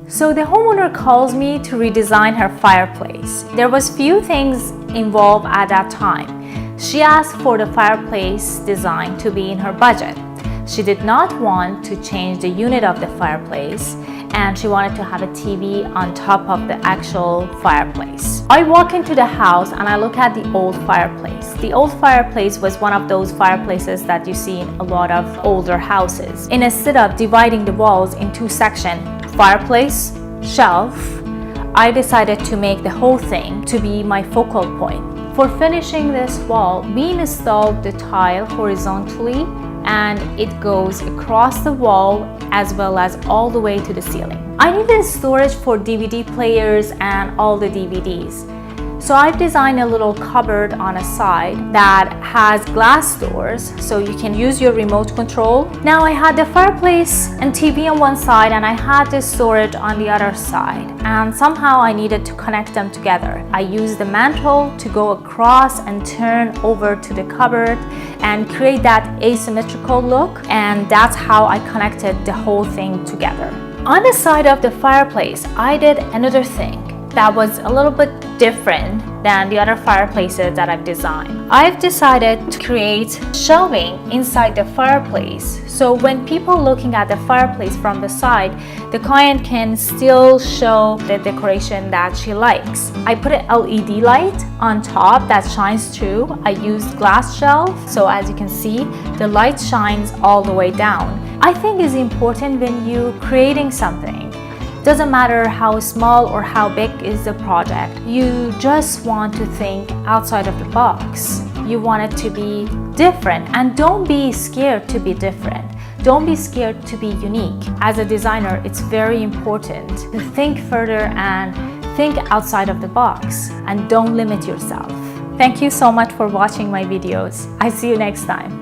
So the homeowner calls me to redesign her fireplace. There was few things involved at that time. She asked for the fireplace design to be in her budget. She did not want to change the unit of the fireplace, and she wanted to have a TV on top of the actual fireplace. I walk into the house and I look at the old fireplace. The old fireplace was one of those fireplaces that you see in a lot of older houses. And instead of dividing the walls in two sections, fireplace, shelf, I decided to make the whole thing to be my focal point. For finishing this wall, we installed the tile horizontally, and it goes across the wall as well as all the way to the ceiling. I needed storage for DVD players and all the DVDs. So I've designed a little cupboard on a side that has glass doors so you can use your remote control. Now I had the fireplace and TV on one side and I had the storage on the other side, and somehow I needed to connect them together. I used the mantle to go across and turn over to the cupboard and create that asymmetrical look, and that's how I connected the whole thing together. On the side of the fireplace, I did another thing that was a little bit different than the other fireplaces that I've designed. I've decided to create shelving inside the fireplace, so when people looking at the fireplace from the side, the client can still show the decoration that she likes. I put an LED light on top that shines through. I used glass shelf, so as you can see, the light shines all the way down. I think it's important when you creating something. Doesn't matter how small or how big is the project, you just want to think outside of the box. You want it to be different, and don't be scared to be different. Don't be scared to be unique. As a designer, it's very important to think further and think outside of the box, and don't limit yourself. Thank you so much for watching my videos. I see you next time.